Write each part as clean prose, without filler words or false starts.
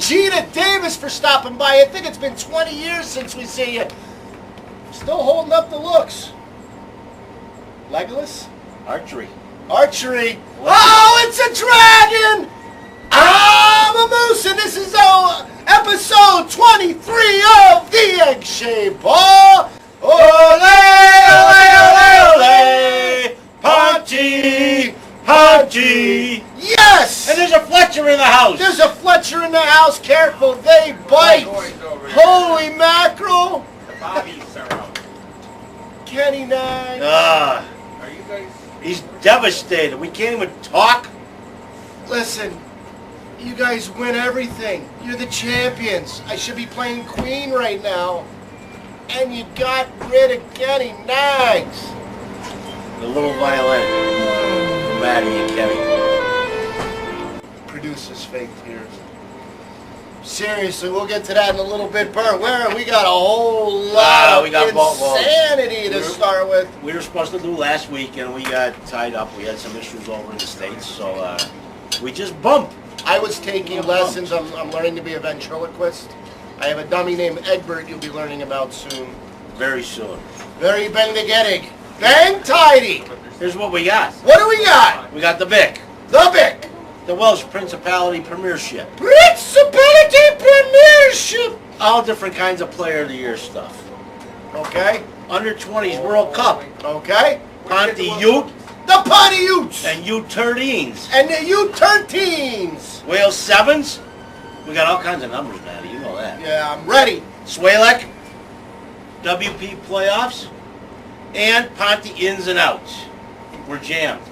Gina Davis for stopping by. I think it's been 20 years since we see you. Still holding up the looks. Legolas? Archery. Archery. Oh, it's a dragon! I'm a moose, and this is episode 23 of the Egg-Shaped Ball. Ole, ole, ole, ole. Punchy, punchy. Yes! And there's a Fletcher in the house. There's a Fletcher in the house. Careful, they bite. Holy mackerel. The Bobbies are out. Kenny Nine. Are you guys... He's devastated. We can't even talk. Listen, you guys win everything. You're the champions. I should be playing Queen right now. And you got rid of Kenny Nines. The little violin for Matty and Kenny. Produces fake tears. Seriously, we'll get to that in a little bit. Bert, we got a whole lot of insanity to start with. We were supposed to do last week, and we got tied up. We had some issues over in the States, so we just bumped. I was taking lessons. I'm learning to be a ventriloquist. I have a dummy named Egbert you'll be learning about soon. Very soon. Very bang the getting. Bang tidy. Here's what we got. What do we got? We got the Vic. The Vic. The Welsh Principality Premiership. Principality Premiership. All different kinds of Player of the Year stuff. Okay. Under 20s World Cup. Okay. Ponty Ute. The Ponty Utes. And U13s. And the U13s. Wales 7s. We got all kinds of numbers, Matty. You know that. Yeah, I'm ready. Swalek. WP playoffs. And Ponty ins and outs. We're jammed.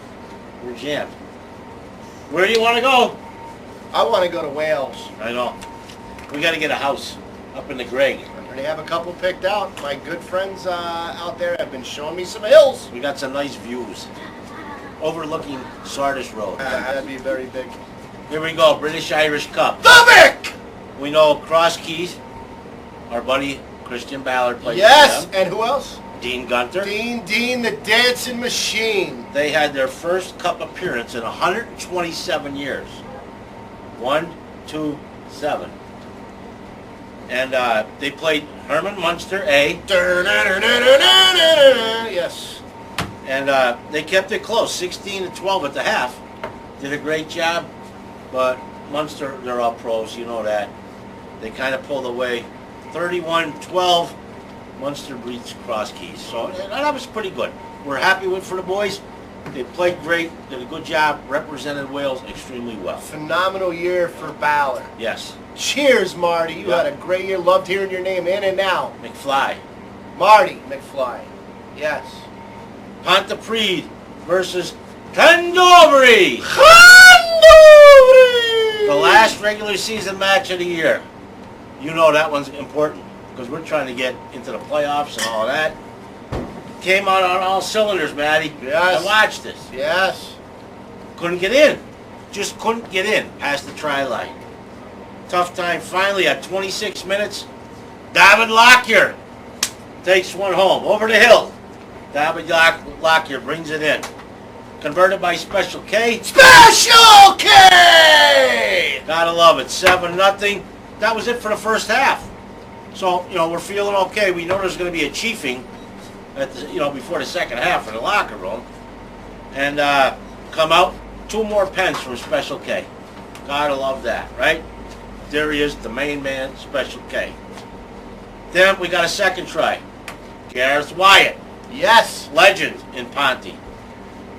We're jammed. Where do you want to go? I want to go to Wales. I know. We got to get a house up in the Greg. I already have a couple picked out. My good friends out there have been showing me some hills. We got some nice views. Overlooking Sardis Road. That'd be very big. Here we go. British-Irish Cup. The Vic! We know Cross Keys. Our buddy Christian Ballard plays Yes, for them. and who else? Dean Gunter. Dean, the dancing machine. They had their first cup appearance in 127 years. 1, 2, 7. And they played Herman Munster A. Yes. And they kept it close, 16-12 at the half. Did a great job, but Munster, they're all pros, you know that. They kind of pulled away. 31-12. Munster beats Cross Keys. So that was pretty good. We're happy with for the boys. They played great, did a good job, represented Wales extremely well. Phenomenal year for Ballard. Yes. Cheers, Marty. You had a great year. Loved hearing your name in and out. McFly. Marty McFly. Yes. Pontypridd versus Llandovery. The last regular season match of the year. You know that one's important because we're trying to get into the playoffs and all that. Came out on all cylinders, Matty. Yes. I watched this. Yes. Couldn't get in. Just couldn't get in past the try line. Tough time. Finally, at 26 minutes, David Lockyer takes one home. Over the hill. David Lockyer brings it in. Converted by Special K. Special K! Gotta love it. 7-0. That was it for the first half. So, we're feeling okay. We know there's going to be a chiefing at the, before the second half in the locker room. And come out, 2 more pens from Special K. Gotta love that, right? There he is, the main man, Special K. Then we got a second try. Gareth Wyatt. Yes. Legend in Ponty.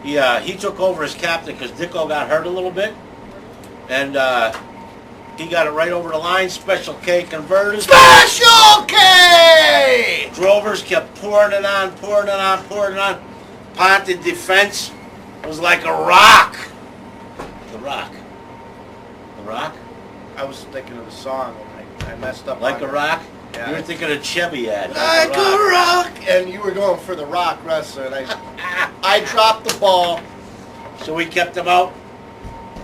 He took over as captain because Dicko got hurt a little bit. And he got it right over the line. Special K converted. Special K! Drovers kept pouring it on. Ponty defense was like a rock. The Rock. I was thinking of the song and I messed up. Like a Rock? Yeah. You were thinking of Chevy ad. Like a rock! And you were going for the Rock wrestler and I dropped the ball. So we kept them out.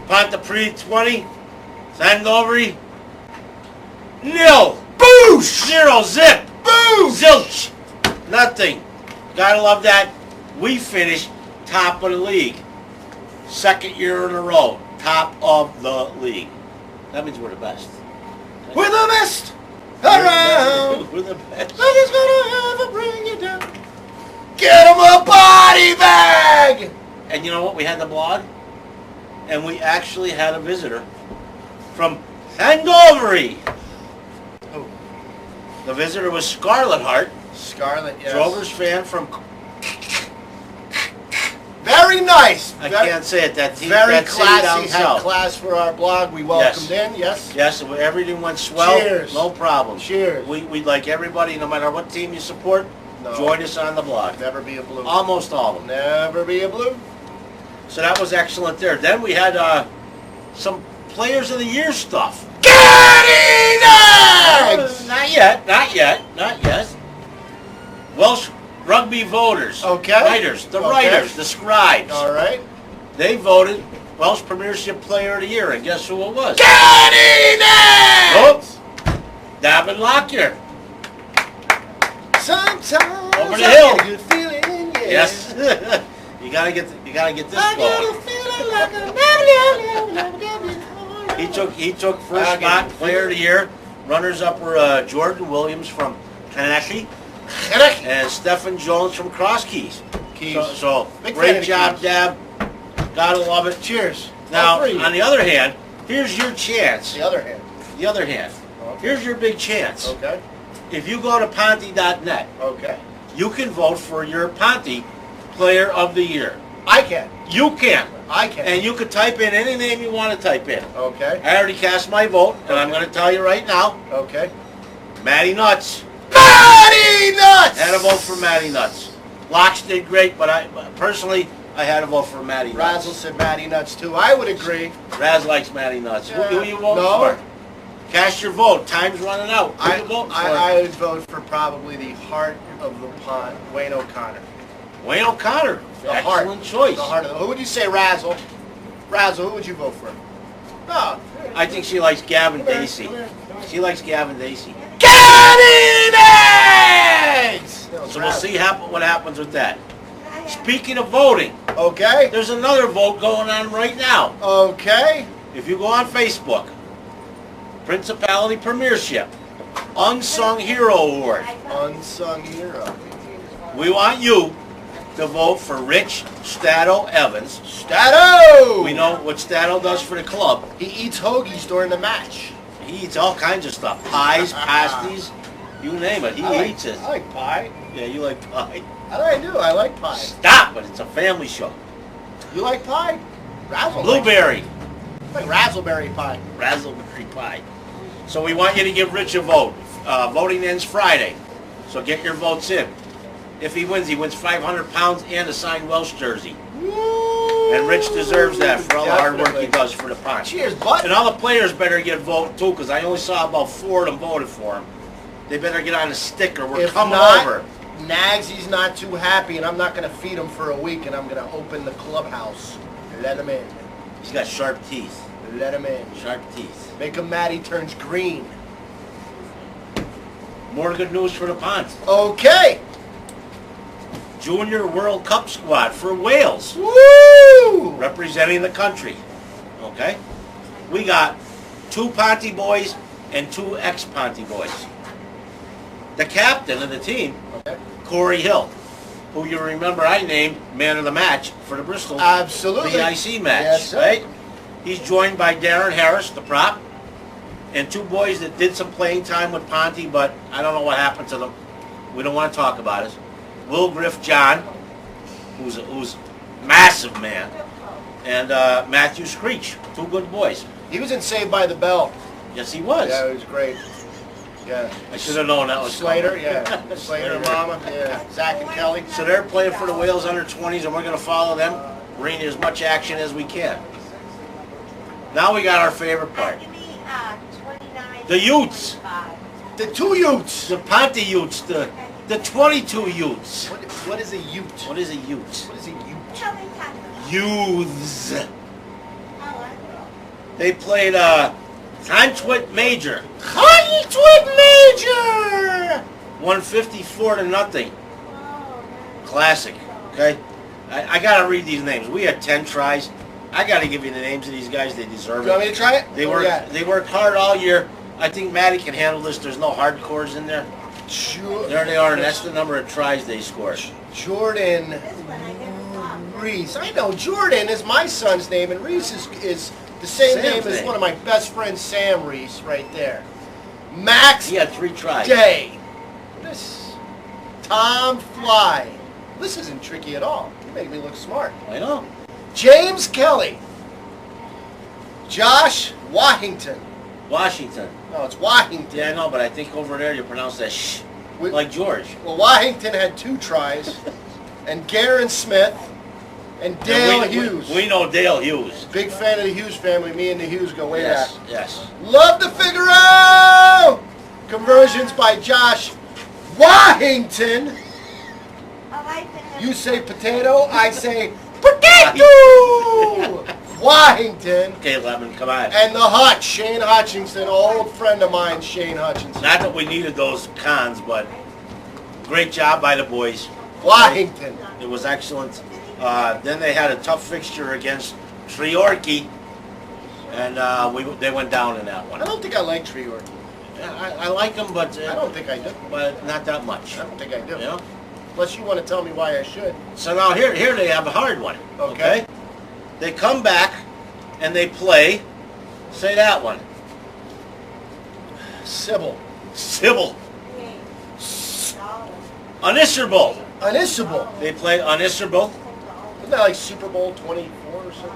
Pontypridd 20. Llandovery 0. Boosh! 0 zip. Boosh! Zilch. Nothing. Gotta love that. We finished top of the league. Second year in a row. Top of the league. That means we're the best. We're the best around. We're the best. Nothing's gonna ever bring you down. Get him a body bag! And you know what? We had the blog, and we actually had a visitor from Andovery. Oh. The visitor was Scarlet Heart, Scarlet, yes. Drovers fan from. Very nice. I can't say it. That team, Very that city down classy. Had south. class for our blog. We welcomed in. Yes. Yes, everything went swell. Cheers. No problem. Cheers. We'd like everybody, no matter what team you support, No. join us on the blog. Never be a blue. Almost all of them. Never be a blue. So that was excellent there. Then we had some Players of the Year stuff. Getting eggs! Not yet. Not yet. Not yet. Welsh rugby voters. Okay. Writers. The Okay. writers. The scribes. All right. They voted Welsh Premiership Player of the Year, and guess who it was? Getting eggs! Oh, Davin Lockyer. Sometimes Over the I hill. get a good feeling, yeah. Yes. you gotta get this I get going. a feeling like He took first I get spot, it. Player of the Year. Runners up were Jordan Williams from Tennessee a... and Stephen Jones from Cross Keys. Keys. So Big fan great of job, Keys. Dab. Gotta love it. Cheers. Now, All three. on the other hand, here's your chance. The other hand. The other hand. Okay. Here's your big chance. Okay. If you go to Ponte.net, Okay. you can vote for your Ponte Player of the Year. I can. You can. I can. And you could type in any name you want to type in. Okay. I already cast my vote, and I'm going to tell you right now, Okay. Matty Nuts. Matty Nuts! Had a vote for Matty Nuts. Locks did great, but personally, I had a vote for Matty Nuts. Razzle said Matty Nuts too. I would agree. Raz likes Matty Nuts. Who you vote No. for? Cast your vote. Time's running out. Who you voting for? I would vote for probably the heart of the pond, Wayne O'Connor. Wayne O'Connor. The Excellent heart. choice. The heart of the... Who would you say, Razzle? Razzle, who would you vote for? No. I think she likes Gavin Dacey. She likes Gavin Dacey. Getting eggs! So we'll see what happens with that. Speaking of voting, Okay. there's another vote going on right now. Okay. If you go on Facebook, Principality Premiership, Unsung Hero Award. Unsung hero. We want you to vote for Rich Stato Evans. Stato! We know what Stato does for the club. He eats hoagies during the match. He eats all kinds of stuff. Pies, pasties, you name it. He eats it. I like pie. Yeah, you like pie. I do. I like pie. Stop it. It's a family show. You like pie? Razzle. Blueberry. Like razzleberry pie. Raspberry pie. So we want you to give Rich a vote. Voting ends Friday. So get your votes in. If he wins 500 pounds and a signed Welsh jersey. Woo! And Rich deserves that for all the hard work he Definitely. does for the pond. Cheers, bud. And all the players better get a vote too, because I only saw about 4 of them voted for him. They better get on a sticker. We're If coming not, over. Nagsy's not too happy, and I'm not going to feed him for a week, and I'm going to open the clubhouse. Let him in. He's got sharp teeth. Let him in. Sharp teeth. Make him mad he turns green. More good news for the pond. Okay. Junior World Cup squad for Wales, Woo! representing the country. Okay? We got 2 Ponte boys and 2 ex-Ponte boys. The captain of the team, Okay. Corey Hill, who you remember I named man of the match for the Bristol Absolutely. BIC match, Yes, sir. right? He's joined by Darren Harris, the prop, and 2 boys that did some playing time with Ponte, but I don't know what happened to them. We don't want to talk about it. Will Griff John, who's a massive man, and Matthew Screech, 2 good boys. He was in Saved by the Bell. Yes, he was. Yeah, it was great. Yeah. I should have known that was Slater, coming. yeah. Slater, Mama, yeah. Zach and Kelly. So they're playing for the Wales under-20s, and we're going to follow them, bring as much action as we can. Now we got our favorite part. Give me 29. The Utes. The 2 Utes. The Ponte Utes. The 22 Utes. What is a Ute? What is a Ute? What is a Ute? Tell me something. Youths. Oh, They played Contwit Major. Contwit Major! 154 to nothing. oh, Classic. Okay? I got to read these names. We had 10 tries. I got to give you the names of these guys. They deserve You want me it. to try it? They Where we worked, at? they worked hard all year. I think Matty can handle this. There's no hardcores in there. There they are, and that's the number of tries they scored. Jordan Reese. I know Jordan is my son's name, and Reese is the same name as one of my best friends, Sam Reese, right there. Max He had 3 tries. Day. This Tom Fly. This isn't tricky at all. You make me look smart. I know. James Kelly. Josh Washington. Washington. No, it's Washington. Yeah, I know, but I think over there you pronounce that shh, We- like George. Well, Washington had 2 tries, and Garen Smith, and Dale Hughes. We know Dale Hughes. Big fan of the Hughes family. Me and the Hughes go way Yes, back. yes. Love the Figaro! Conversions by Josh Washington. You say potato, I say potato! Washington. Okay, Lemon, come on. And the Hutch, Shane Hutchinson, old friend of mine, Shane Hutchinson. Not that we needed those cons, but great job by the boys. Washington. It was excellent. Then they had a tough fixture against Treorchy, and they went down in that one. I don't think I like Treorchy. Yeah, I like them, but I don't think I do. but not that much. I don't think I do. You know? Unless you want to tell me why I should. So now here they have a hard one. Okay. They come back and they play. Say that one. Sybil. Sybil. Unisserable. Unisable. They play Unisserable. Isn't that like Super Bowl 24 or something?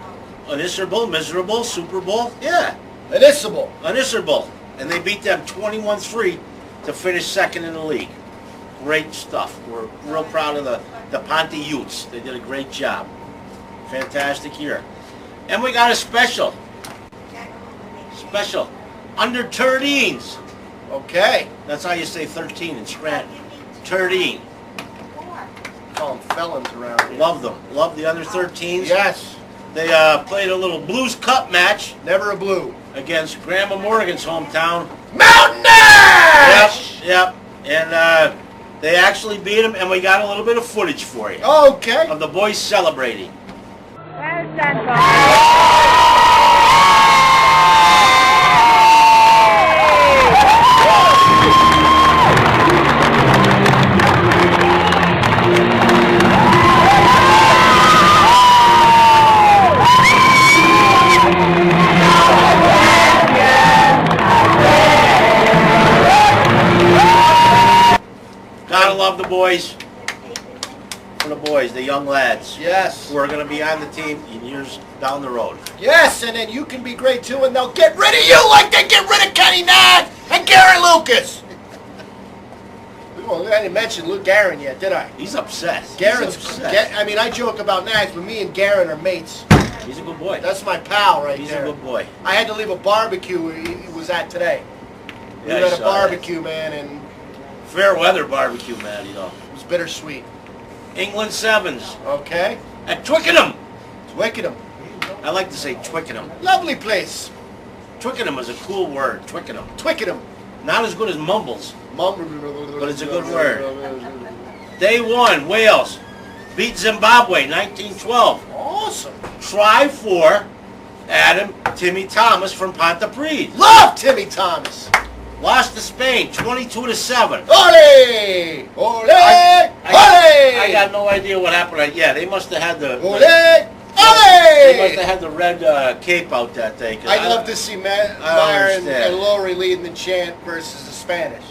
Unisserable, miserable, Super Bowl. Yeah. Unisable. Unisserable. And they beat them 21-3 to finish second in the league. Great stuff. We're real proud of the Ponte Utes. They did a great job. Fantastic year. And we got a special. Special. Under 13s. Okay. That's how you say 13 in Scranton. 13. Call them felons around here. Love them. Love the under 13s. Yes. They played a little Blues Cup match Never a blue. against Grandma Morgan's hometown. Mountain Ash! Yep. And they actually beat them, and we got a little bit of footage for you Okay. of the boys celebrating. Well done, boys. Gotta love the boys. For the boys, the young lads Yes. who are going to be on the team in years down the road. Yes, and then you can be great too, and they'll get rid of you like they get rid of Kenny Nash and Gary Lucas. Well, I didn't mention Luke Garin yet, did I? He's upset. Garen's. He's upset. I mean, I joke about Nash, but me and Garin are mates. He's a good boy. That's my pal right He's there. a good boy. I had to leave a barbecue he was at today. We Yeah, were I at a saw that. barbecue, man, and Fair weather barbecue, man, you know. it was bittersweet. England Sevens Okay? at Twickenham. Twickenham. I like to say Twickenham. Lovely place. Twickenham is a cool word, Twickenham. Twickenham. Not as good as Mumbles. But it's a good word. Day 1, Wales beat Zimbabwe 1912. Awesome. Try for Timmy Thomas from Pontypridd. Love Timmy Thomas. Lost to Spain 22-7. Ole! Ole! I Ole! got no idea what happened. Yeah, they must have had Ole! they must Ole! have had the red cape out that day. 'Cause I'd love to see Matt I Meyer and understand. Lowry leading the chant versus the Spanish.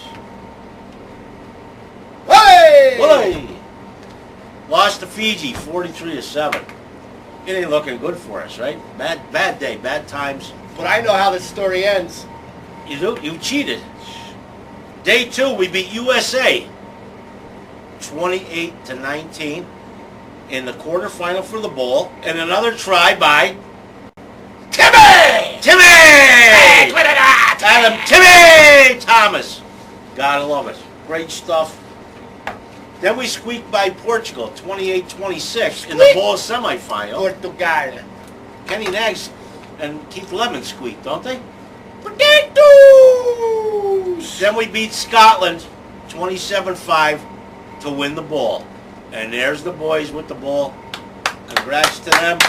Ole! Ole! Lost to Fiji 43-7. It ain't looking good for us, right? Bad day, bad times. But I know how this story ends. You cheated. Day 2, we beat USA 28-19 in the quarterfinal for the bowl, and another try by Timmy! Adam Timmy Thomas. Gotta love it. Great stuff. Then we squeaked by Portugal 28-26 in the Squeak! bowl semifinal. Portugal. Kenny Nags and Keith Lemon squeaked, don't they? Potatoes! Then we beat Scotland 27-5 to win the bowl. And there's the boys with the bowl. Congrats to them.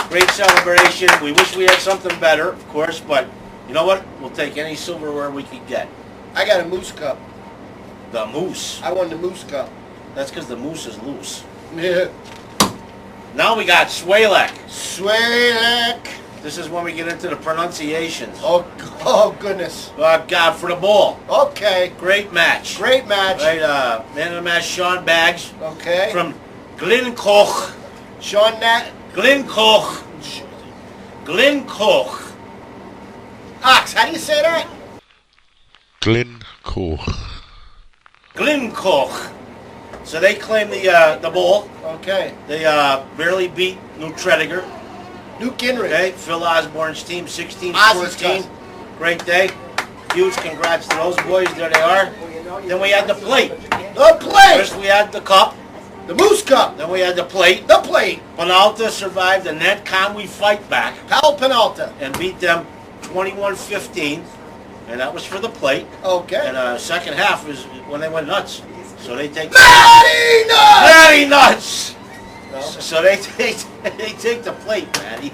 Great celebration. We wish we had something better, of course, but You know what? We'll take any silverware we can get. I got a moose cup. The moose. I won the moose cup. That's because the moose is loose. Yeah. Now we got Swalek. Swalek. This is when we get into the pronunciations. Oh goodness. God, for the ball. Okay. Great match. Great match. Right, man of the match, Sean Baggs. Okay. From Glencoch. Sean Nat. Glencoch. Glencoch. Ox, how do you say that? Glencoch. Glencoch. So they claim the ball. Okay. They barely beat New Trediger. New Gingrich. Okay, Phil Osborne's team, 16-14. Ozzy's Great day. Huge congrats to those boys. There they are. Then we had the plate. The plate. First we had the cup. The moose cup. Then we had the plate. The plate. Penalta survived the net Conway fight back Pal Penalta. and beat them 21-15. And that was for the plate. Okay. And second half is when they went nuts. So they take Matty Nuts! Matty Nuts. No? So they take the plate, Matty.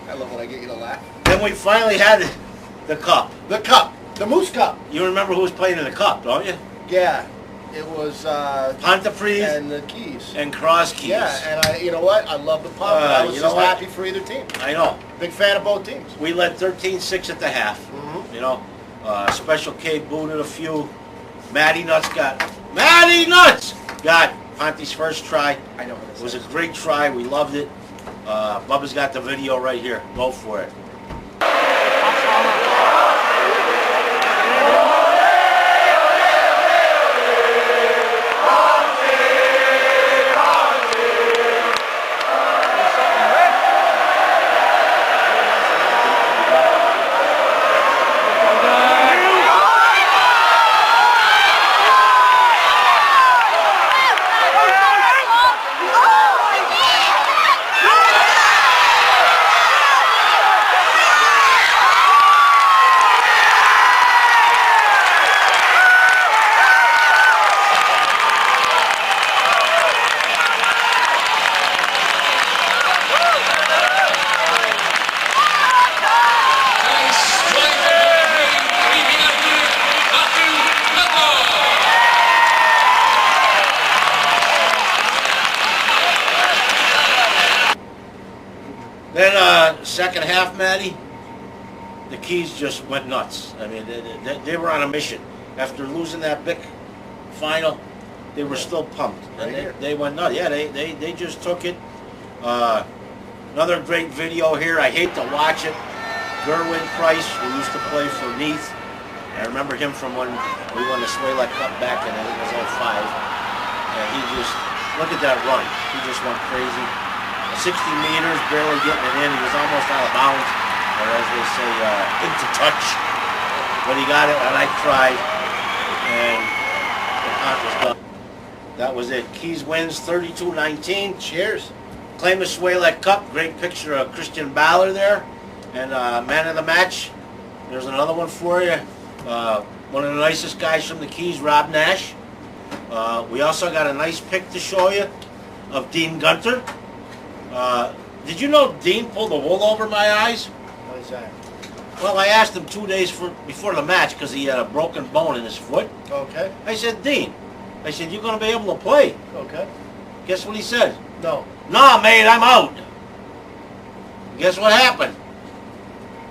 I love when I get you to laugh. Then we finally had the cup. The cup. The moose cup. You remember who was playing in the cup, don't you? Yeah. It was Pontypridd and the Keys. and Cross Keys. Yeah, and you know what? I love the pub. I was you just know what? happy for either team. I know. Big fan of both teams. We led 13-6 at the half. Mm-hmm. You know, Special K booted a few. Matty Nuts got Ponty's first try. I know what It was a great try. We loved it. Bubba's got the video right here. Go for it. Then second half, Matty, the Keys just went nuts. I mean, they were on a mission. After losing that big final, they were still pumped. And they went nuts. Yeah, they just took it. Another great video here. I hate to watch it. Gerwin Price, who used to play for Neath. I remember him from when we won the Swalek Cup back in, I think it was 05. And he just, look at that run. He just went crazy. 60 meters, barely getting it in. He was almost out of bounds, or as they say, into touch. But he got it, and I tried, and the punt was done. That was it. Keys wins 32-19. Cheers. Claim the Swalek Cup. Great picture of Christian Ballard there. And man of the match, there's another one for you. One of the nicest guys from the Keys, Rob Nash. We also got a nice pic to show you of Dean Gunter. Did you know Dean pulled the wool over my eyes? What is that? Well, I asked him 2 days before the match because he had a broken bone in his foot. Okay. I said, Dean, I said, you're going to be able to play. Okay. Guess what he said? No. Nah, mate, I'm out. Guess what happened?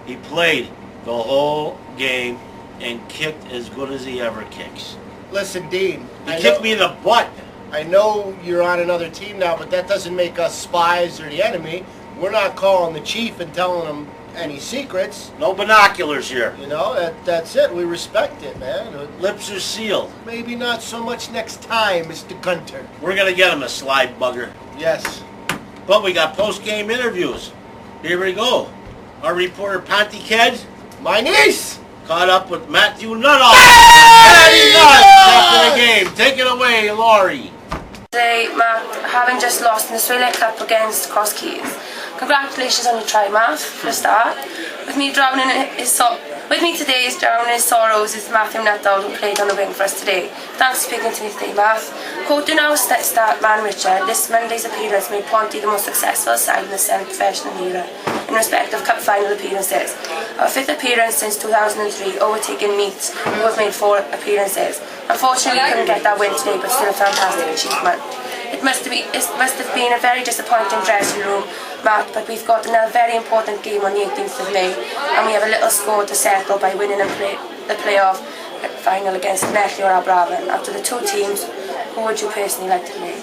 He played the whole game and kicked as good as he ever kicks. Listen, Dean. He kicked me in the butt. I know you're on another team now, but that doesn't make us spies or the enemy. We're not calling the chief and telling him any secrets. No binoculars here. You know, that's it. We respect it, man. Lips are sealed. Maybe not so much next time, Mr. Gunter. We're going to get him a slide bugger. Yes. But we got post-game interviews. Here we go. Our reporter, Ponty Ked, My niece! caught up with Matthew Nuttall. Hey! After the game. Take it away, Laurie. Today, Matt, having just lost in the Swalek Cup against Cross Keys. Congratulations on your try, Matt, for a start. With me today is drowning his sorrows is Matthew Nuttall, who played on the wing for us today. Thanks for speaking to me today, Matt. Quoting our start man Richard, this Monday's appearance made Ponty the most successful side in the semi-professional era. in respect of cup final appearances. Our 5th appearance since 2003, overtaking Meath, who have made 4 appearances. Unfortunately, we couldn't get that win today, but still a fantastic achievement. It must have been a very disappointing dressing room, Matt, but we've got another very important game on the 18th of May, and we have a little score to settle by winning the playoff final against Matthew or Aberafan. Out of the 2 teams, who would you personally like to play?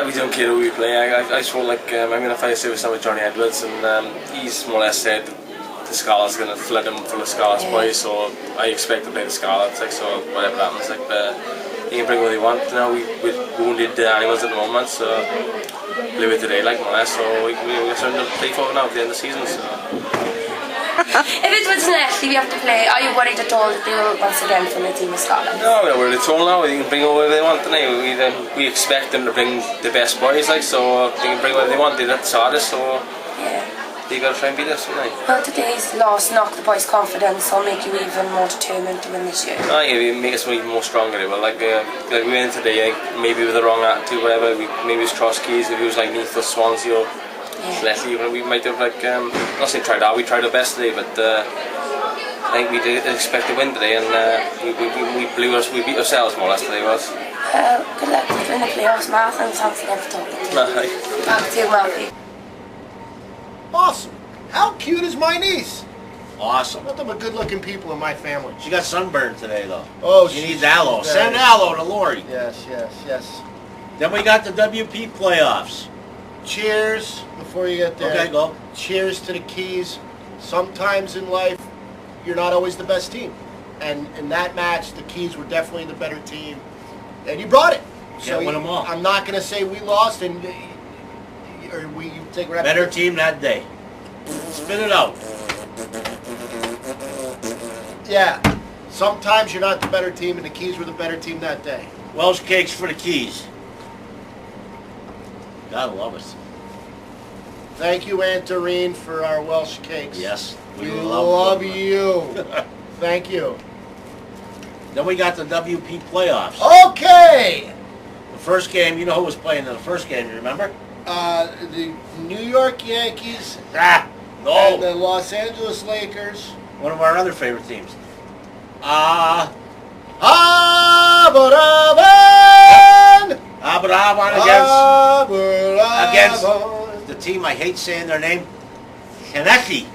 We don't care who we play. I just felt like I'm going to fight service now with Johnny Edwards, and he's more or less said the Scarlets are going to flood him full of Scarlets boys, so I expect to play the Scarlets, like, so whatever happens, like, he can bring what they want. Now we're wounded animals at the moment, so live it today, like, more or less, so we're starting to play for it now at the end of the season. So. If it was Leslie we have to play, are you worried at all that they will once again from the team of Scotland? No, we're not worried at all now. They can bring whatever they want tonight. We expect them to bring the best boys, like, so they can bring whatever they want. They're not the hardest, so they got to try and beat us tonight. Will today's loss knock the boys' confidence or make you even more determined to win this year? No, it make us even more stronger. But like we went today, maybe with the wrong attitude, whatever. Maybe it was cross keys. If it was like Meath or Swansea or Leslie, we might have like not saying tried out. We tried our best today, but I think we did expect to win today, and we beat ourselves more or less today was. Good luck in the playoffs, Matt, and thanks again for talking to me. Back to you, Matthew. Awesome. How cute is my niece? Awesome. Nothing but good-looking people in my family. She got sunburned today, though. Oh, she needs aloe. Send aloe to Lori. Yes. Then we got the WP playoffs. Cheers before you get there. Okay, go. Cheers to the Keys. Sometimes in life, you're not always the best team. And in that match, the Keys were definitely the better team. And you brought it. Can't win them all. I'm not going to say we lost and you take rep. Better team that day. Spit it out. Yeah. Sometimes you're not the better team, and the Keys were the better team that day. Welsh cakes for the Keys. Gotta love us. Thank you, Aunt Doreen, for our Welsh cakes. Yes, we love you. Thank you. Then we got the WP playoffs. Okay. The first game, you know who was playing in the first game, you remember? The New York Yankees No. and the Los Angeles Lakers. One of our other favorite teams. Aberafan against the team, I hate saying their name, Kaneki.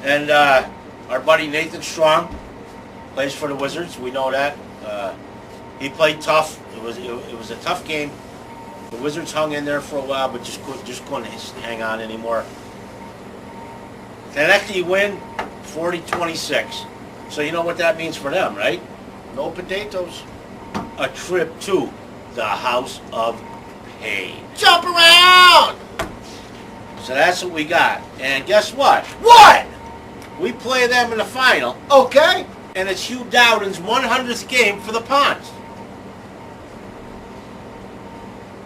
And our buddy Nathan Strong plays for the Wizards. We know that. He played tough. It was a tough game. The Wizards hung in there for a while, but just couldn't hang on anymore. Kaneki win 40-26. So you know what that means for them, right? No potatoes. A trip to the House of Pain. Jump around! So that's what we got. And guess what? What? We play them in the final, Okay. and it's Hugh Dowden's 100th game for the Ponds.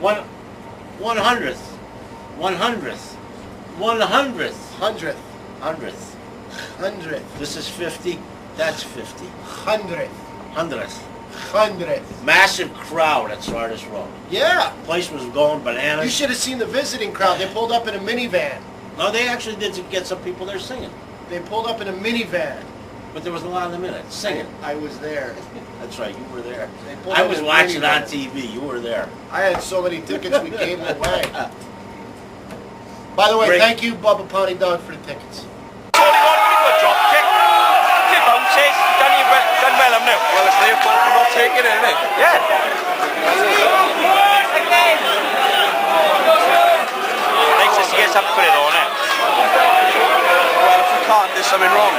100th. 100th. This is 50. That's 50. 100th. 100th. 100th. Massive crowd at Sardis Road. Yeah. Place was going bananas. You should have seen the visiting crowd. They pulled up in a minivan. No, they actually did get some people there singing. They pulled up in a minivan. But there was a lot of them in it singing. I was there. That's right, you were there. They pulled I up was in a watching minivan. on TV. You were there. I had so many tickets we gave them away. By the way, Great. thank you, Bubba Potty Dog, for the tickets. Done well, haven't you? Well, it's their fault for not taking it, isn't it? Yeah. Nice to see us up for it on it. Well, if we can't, there's something wrong.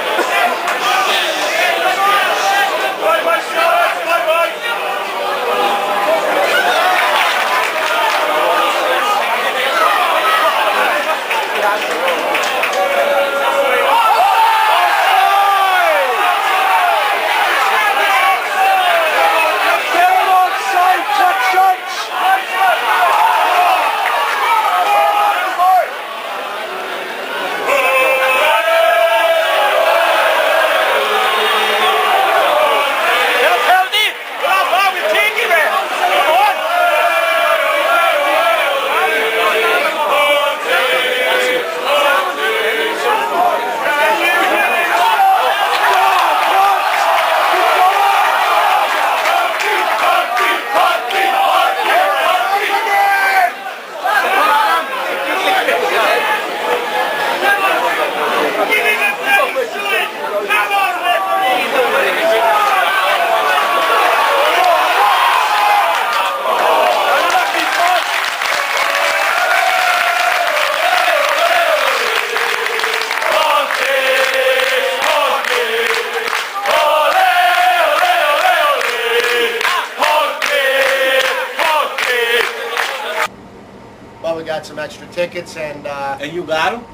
had some extra tickets, and And you got him?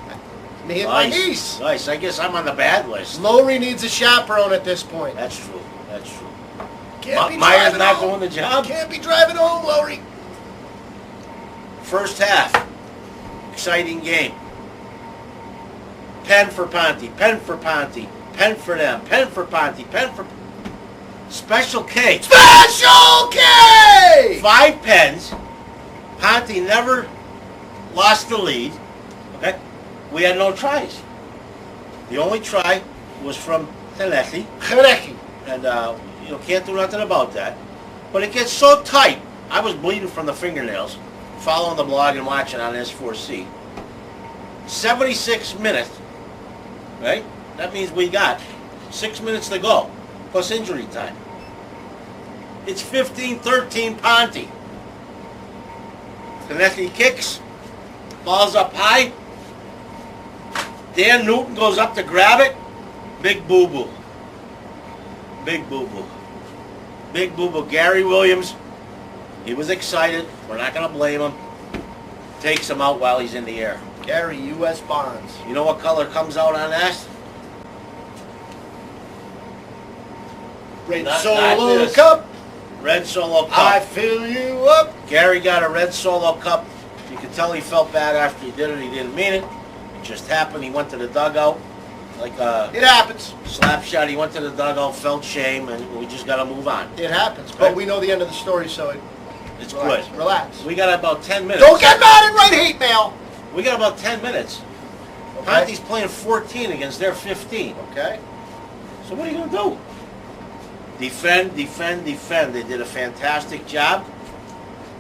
me and my niece. Nice. I guess I'm on the bad list. Lowry needs a chaperone at this point. That's true. That's true. Can't be Meyer's driving not home. doing the job. Can't be driving home, Lowry. First half. Exciting game. Pen for Ponte. Pen for Ponte. Pen for them. Pen for Ponte. Pen for... Special K. Special K! 5 pens. Ponte never lost the lead. Okay? We had no tries. The only try was from Telesi. Konecki. And, can't do nothing about that. But it gets so tight. I was bleeding from the fingernails, following the blog and watching on S4C. 76 minutes, right? That means we got 6 minutes to go, plus injury time. It's 15-13 Ponte. Konecki kicks, ball's up high. Dan Newton goes up to grab it. Big boo-boo. Big boo-boo. Big boo-boo. Gary Williams, he was excited. We're not going to blame him. Takes him out while he's in the air. Gary, U.S. Bonds. You know what color comes out on that? Red Not Solo this. Cup. Red Solo Cup. I fill you up. Gary got a red Solo Cup. You can tell he felt bad after he did it. He didn't mean it. It just happened. He went to the dugout like a It happens. slap shot. He went to the dugout, felt shame, and we just got to move on. It happens. Right. But we know the end of the story, so It's relax. good. Relax. We got about 10 minutes. Don't get mad and write hate mail. We got about 10 minutes. Okay. Ponte's playing 14 against their 15. Okay. So what are you going to do? Defend, defend, defend. They did a fantastic job.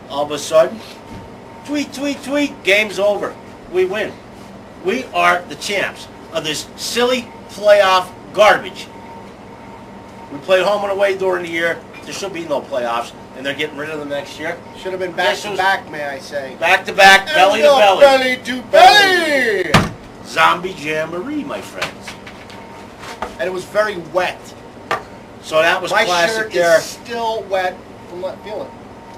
All of a sudden, tweet, tweet, tweet. Game's over. We win. We are the champs of this silly playoff garbage. We played home and away during the year. There should be no playoffs, and they're getting rid of them next year. Should have been back Guess to who's- back, may I say. Back to back, belly to And belly. Belly to belly. Zombie Jamboree, my friends. And it was very wet. So that was My classic shirt there. is still wet from not feeling.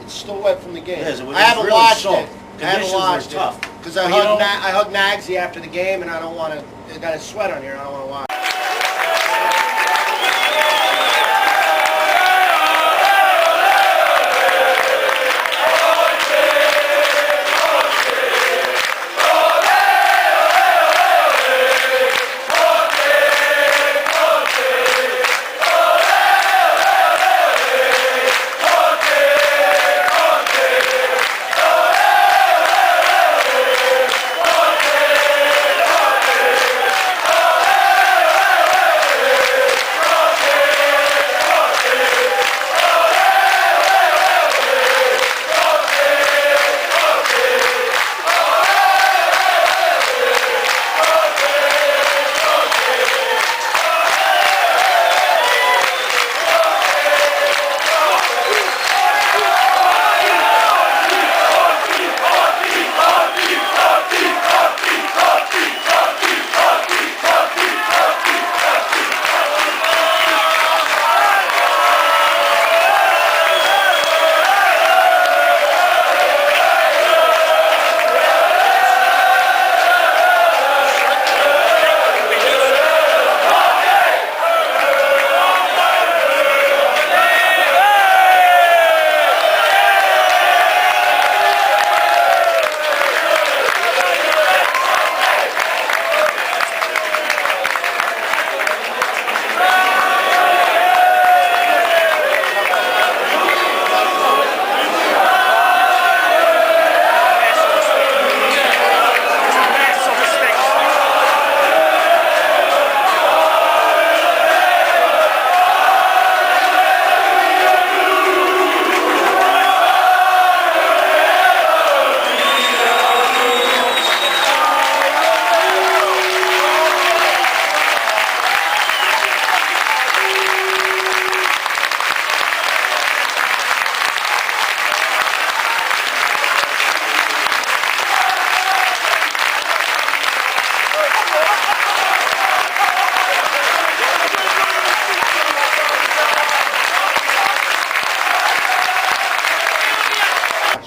It's still wet from the game. It is. It was I haven't really watched soaked. it. I haven't Conditions were watched tough. it because I But you know- hugged Nagsy after the game, and I don't want to. I got a sweat on here. And I don't want to watch.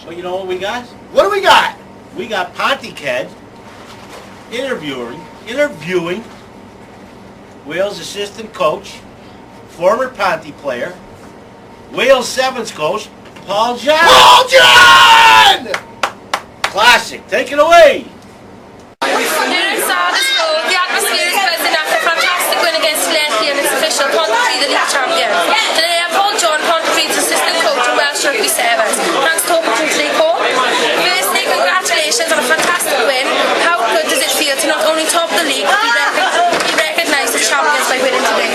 So you know what we got? What do we got? we got Ponticad interviewing Wales assistant coach, former Ponty player, Wales Sevens coach, Paul John. Paul John! Classic. Take it away. Here in Sardis Road, the atmosphere is buzzing after a fantastic win against Glenfrey and its official Pontypridd, the league champions. Today I'm Paul John, Pontypridd's assistant coach and Welsh Rugby Sevens. Thanks for talking to me today, Paul. Firstly, congratulations on a fantastic win. How good does it feel to not only top the league, but be recognised as champions by winning today?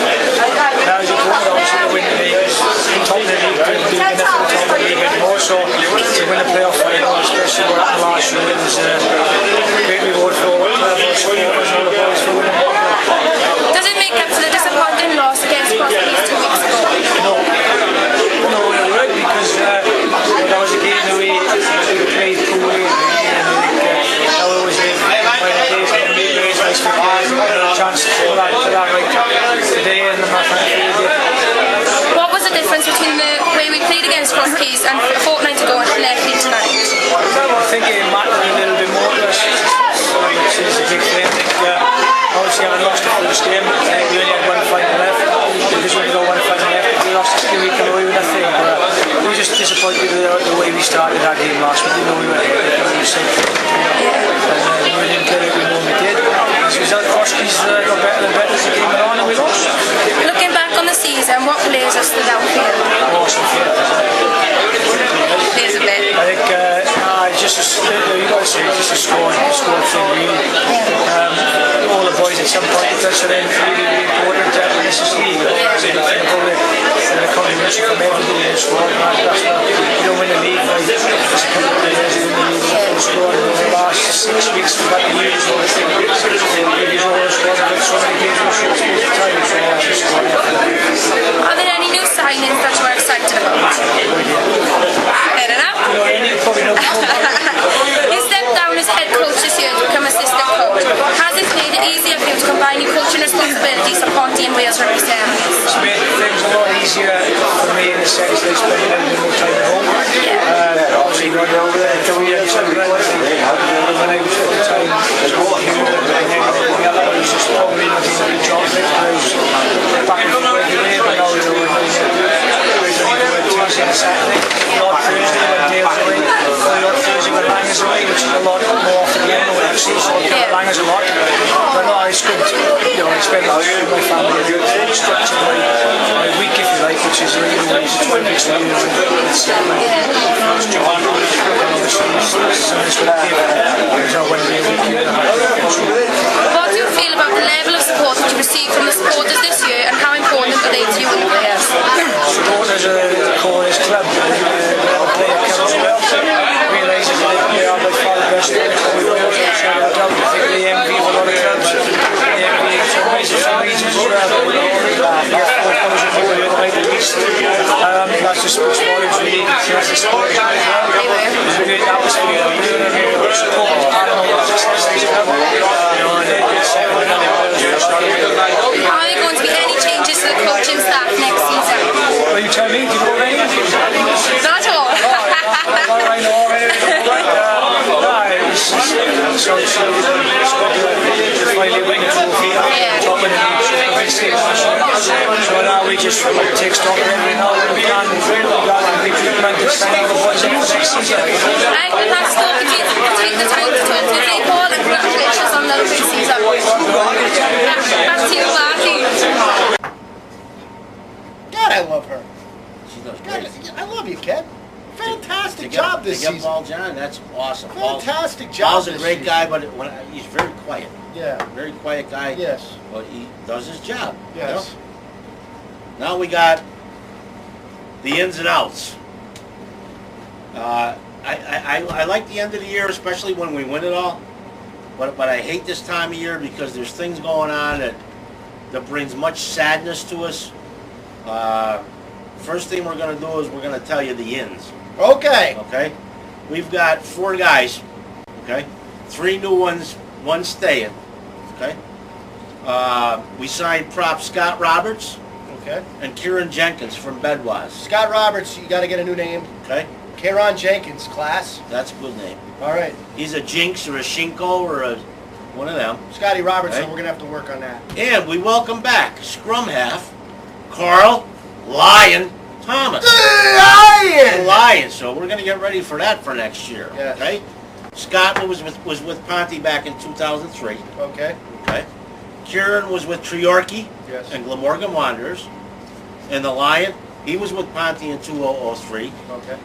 Now, as you point out, obviously the win today is top of the league, doing enough to top the league anymore, so to win a playoff final, especially what happened last year, was a great reward for all the supporters and all the boys for winning. Does it make up for the disappointing loss against Crosskeys 2 weeks ago? No, it would, because that was a game that we played poorly, and I always live by the days when we raised nice for players and a chance to pull that right today, and I'm not trying to do it. What was the difference between the way we played against Crosskeys and a fortnight ago and Glenfrey tonight? I think it mattered a little bit more to us, which is a big thing. Obviously, having lost the first game, we only had one final left. Because we only got one final left, we lost this game, we came away with nothing. We were just disappointed with the way we started that game last week. We know we were here, we were safe. We didn't play like we normally did. As a result, Crosskeys got better and better as the game went on, and we lost. Looking back on the season, what players are stood out for you? Awesome field. Players a bit. I think you got to say just a score thing really. All the boys at some point touched it in really important to win this league. It's a big thing about the contribution from everybody in the squad. You don't win the league like just a couple of players win the league in the squad. In the last 6 weeks we've got the league as well. The league all the squad have got so many games in a short space of time. So that's the squad. Are there any new signings that you are excited about? Fair enough. You stepped down as head coach this year to become assistant coach. Has it made it easier for you to combine your coaching responsibilities for Ponty and Wales Rugby Sevens? It's made things a lot easier for me in the sense that I spend a little bit more time at home. Obviously going over there until we had some when I was at the time, I was just probably not doing a good job of it. I was back and forth every day, but now we're Tuesday and Saturday, not Thursday when Dale's away, not Thursday when Langer's away, which is a lot more often than the FC, so Langer's a lot. But no, it's good, I spend it with my family, structure my week if you like, which is really nice. It's 1 week's leave, it's first job, and obviously it's what I give, it's not 1 day a week. What do you feel about the level of support that you received from the supporters this year, and how important are they to you and the players? Supporters are the core of this club. The player comes well, realises that they are by far the best players that we will. I don't think they envy a lot of clubs. They envy some regions as well. You get 4,000 people the other night at least. That's just speaks volumes really. That's the support. It's a great atmosphere. Support is part of it. Are there going to be any changes to the coaching staff next season? Well, you tell me, do you know any? Not at all. I know already. Finally win the trophy, top of the league, so now we just take stock of everything now that we can. We got a big treatment to sign the boys in for next season. Right, well, that's all we need to take the time to talk to you, Paul, and congratulations on another great season. Back to you, Marty. God, I love her. She does God, great. I love you, Ken. Fantastic To job this get season. Paul John, that's awesome. Fantastic job. Paul's a this great season. guy, but he's very quiet. Yeah. Very quiet guy. Yes. But he does his job. Yes. Now we got the ins and outs. I like the end of the year, especially when we win it all. But I hate this time of year because there's things going on that brings much sadness to us. First thing we're going to do is we're going to tell you the ins. Okay. Okay? We've got 4 guys. Okay? 3 new ones, 1 staying. Okay? We signed prop Scott Roberts Okay. and Kieran Jenkins from Bedwas. Scott Roberts, you got to get a new name. Okay? Kieran Jenkins, class. That's a good name. All right. He's a Jinx or a Shinko or one of them. Scotty Robertson, Right. we're going to have to work on that. And we welcome back scrum half, Carl Lion Thomas. Lion. So we're going to get ready for that for next year. Yes. Okay? Scott was with Ponte back in 2003. Okay. Okay. Kieran was with Treorchy Yes. and Glamorgan Wanderers. And the Lion, he was with Ponte in 2003. Okay.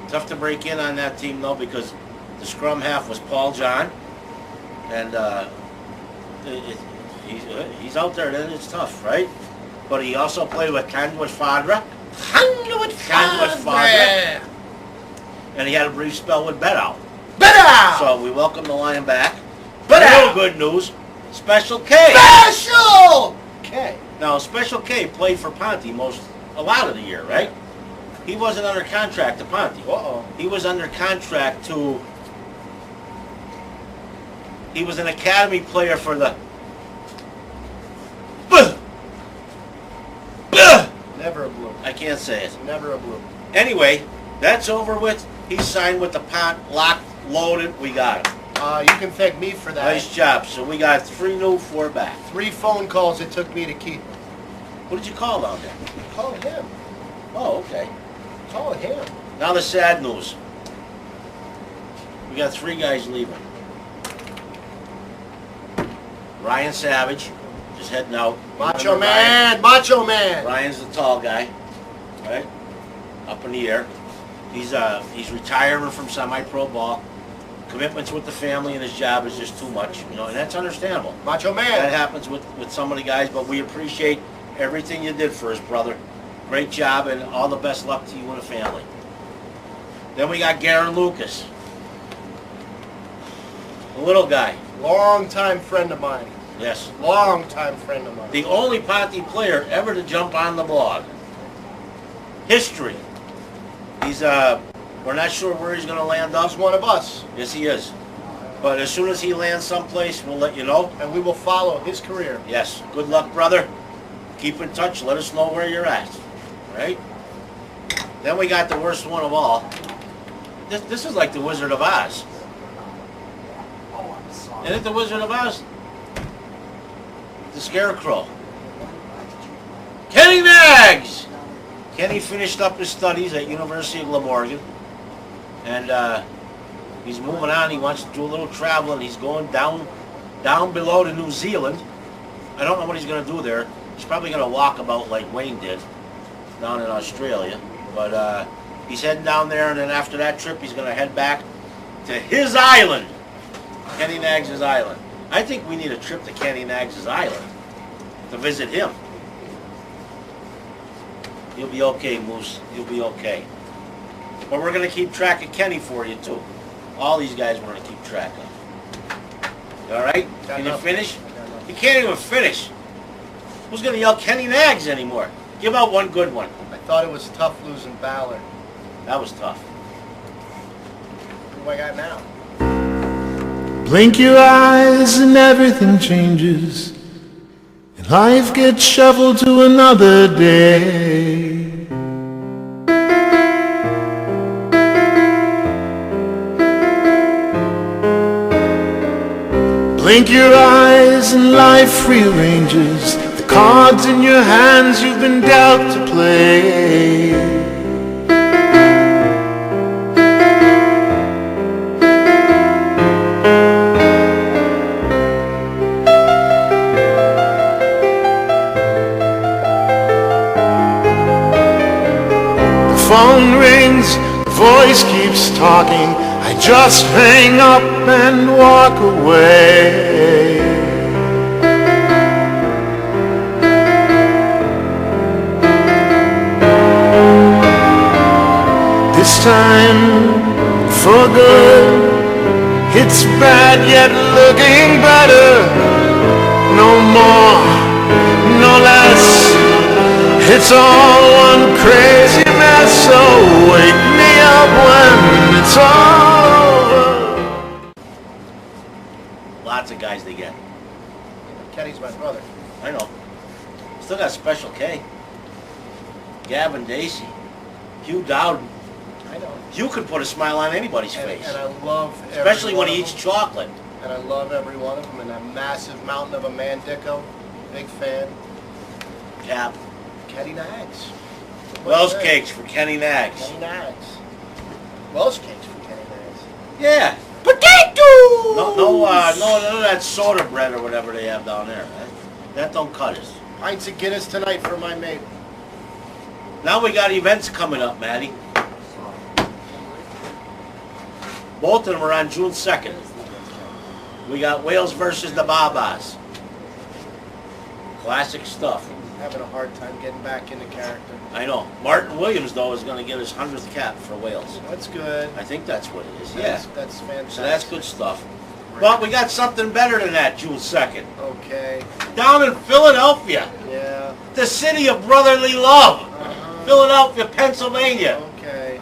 Tough to break in on that team though because the scrum half was Paul John. And he's out there, then it's tough, right? But he also played with Canwood Fadra. And he had a brief spell with Bedow. So we welcome the Lion back. Real good news, Special K. Special K. Now, Special K played for Ponte a lot of the year, right? He wasn't under contract to Ponte. Uh-oh. He was under contract to... He was an academy player for the... Never a blue. I can't say it. Never a blue. Anyway, that's over with. He signed with the pot, locked, loaded. We got him. You can thank me for that. Nice job. So we got 3 new, 4 back. 3 phone calls it took me to keep him. What did you call down there? Call him. Oh, okay. Call him. Now the sad news. We got 3 guys leaving. Ryan Savage, just heading out. Macho Man. Macho Man. Ryan's the tall guy, right? Up in the air. He's retiring from semi-pro ball. Commitments with the family and his job is just too much, and that's understandable. Macho That Man. happens with some of the guys, but we appreciate everything you did for us, brother. Great job, and all the best luck to you and the family. Then we got Garen Lucas. The little guy. Long-time friend of mine. Yes. Long-time friend of mine. The only Ponte player ever to jump on the blog. History. He's, we're not sure where he's going to land up. He's one of us, Yes, he is. But as soon as he lands someplace, we'll let you know. and we will follow his career. Yes. Good luck, brother. Keep in touch. Let us know where you're at. Right? Then we got the worst one of all. This is like the Wizard of Oz. Isn't it the Wizard of Oz? The Scarecrow. Kenny Nags! Kenny finished up his studies at University of Glamorgan. And he's moving on. He wants to do a little traveling. He's going down below to New Zealand. I don't know what he's going to do there. He's probably going to walk about like Wayne did down in Australia. But he's heading down there, and then after that trip, he's going to head back to his island. Kenny Nags' island. I think we need a trip to Kenny Nags' island to visit him. You'll be okay, Moose. You'll be okay. But we're going to keep track of Kenny for you, too. All these guys we're going to keep track of. All right? Can you finish? You can't even finish. Who's going to yell Kenny Nags anymore? Give out one good one. I thought it was tough losing Ballard. That was tough. Who do I got now? Blink your eyes and everything changes, and life gets shuffled to another day. Blink your eyes and life rearranges the cards in your hands you've been dealt to play. Phone rings, the voice keeps talking. I just hang up and walk away. This time, for good, it's bad yet looking better. No more, no less. It's all one crazy mess, so wake me up when it's over. Lots of guys they get. Kenny's my brother. I know. Still got Special K. Gavin Dacey. Hugh Dowden. I know. You can put a smile on anybody's face. And I love Especially every when one he of eats them. chocolate. And I love every one of them. And that massive mountain of a man, Dicko. Big fan. Cap. Kenny Nags. Wells cakes for Kenny Nags. Kenny Nags. Wells cakes for Kenny Nags. Yeah. Potato! None of that soda bread or whatever they have down there. That don't cut us. Pints of Guinness tonight for my mate. Now we got events coming up, Matty. Both of them are on June 2nd. We got Wales versus the Babas. Classic stuff. Having a hard time getting back into character. I know. Martin Williams, though, is going to get his 100th cap for Wales. That's good. I think that's what it is. That's fantastic. So that's good stuff. But we got something better than that June 2nd. Okay. Down in Philadelphia. Yeah. The city of brotherly love. Philadelphia, Pennsylvania. Okay.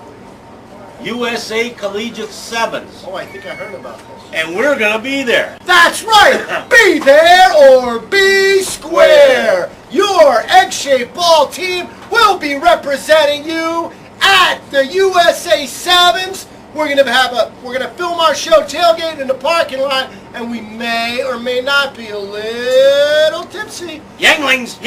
USA Collegiate Sevens. Oh, I think I heard about this. And we're going to be there. That's right! Be there or be square! Your egg-shaped ball team will be representing you at the USA Sevens. We're gonna film our show tailgating in the parking lot, and we may or may not be a little tipsy. Yanglings!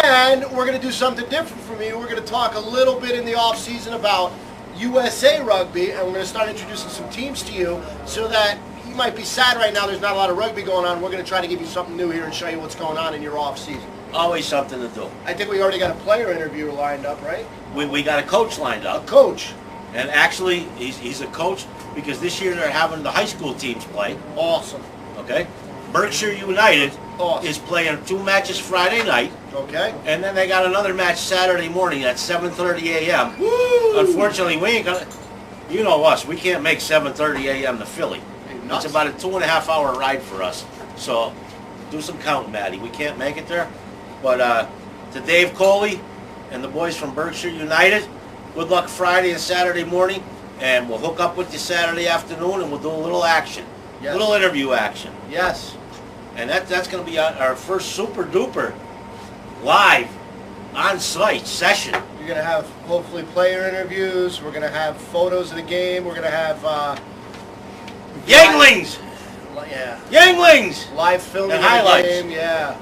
And we're gonna do something different from you. We're gonna talk a little bit in the off season about USA rugby, and we're going to start introducing some teams to you so that you might be sad right now there's not a lot of rugby going on. We're going to try to give you something new here and show you what's going on in your off season. Always something to do. I think we already got a player interviewer lined up, right? We got a coach lined up. A coach. And actually, he's a coach because this year they're having the high school teams play. Awesome. Okay? Berkshire United Awesome. is playing 2 matches Friday night. Okay. And then they got another match Saturday morning at 7:30 a.m. Woo! Unfortunately, we ain't gonna. You know us. We can't make 7:30 a.m. to Philly. Nuts. It's about a 2.5 hour ride for us. So do some counting, Matty. We can't make it there. But to Dave Coley and the boys from Berkshire United, good luck Friday and Saturday morning, and we'll hook up with you Saturday afternoon, and we'll do a little action, Yes. little interview action. Yes. And that's going to be our first super duper live on-site session. You're going to have, hopefully, player interviews. We're going to have photos of the game. We're going to have... Yanglings! Yeah. Yanglings! Live filming And of the highlights. game, yeah.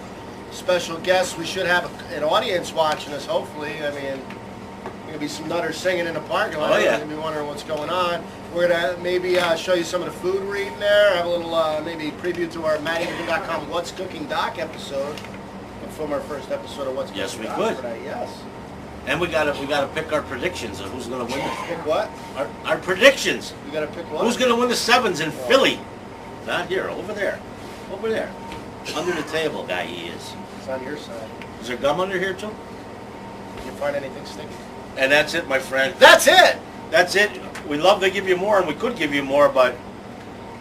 Special guests. We should have an audience watching us, hopefully. I mean, going to be some nutters singing in the parking lot. Oh, yeah. They're going to be wondering what's going on. We're going to maybe show you some of the food we're eating there. Have a little maybe preview to our Mattyvison.com What's Cooking Doc episode. We'll film our first episode of What's Yes, Cooking we Doc could. for that. Yes. And we gotta pick our predictions of who's going to win it. Pick what? Our predictions. You got to pick what? Who's going to win the sevens in Philly? Not here, over there. Over there. Under the table guy he is. It's on your side. Is there gum under here too? Did you find anything sticky? And that's it, my friend. That's it! That's it. We'd love to give you more, and we could give you more, but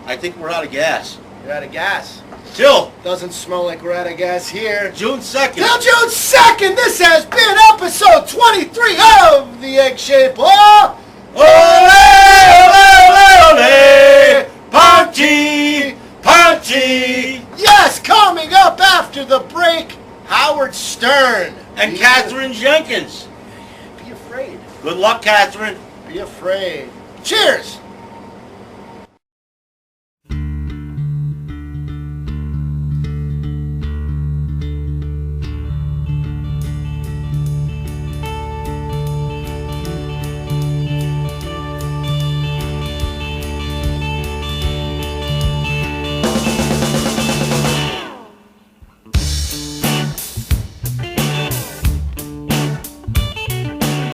I think we're out of gas. You're out of gas. Till Doesn't smell like we're out of gas here. June 2nd. Till June 2nd, this has been episode 23 of The Egg-Shaped Ball. Ole, ole, ole, Punchy, Punchy. Yes, coming up after the break, Howard Stern. And Catherine Jenkins. Be afraid. Good luck, Catherine. Be afraid. Cheers!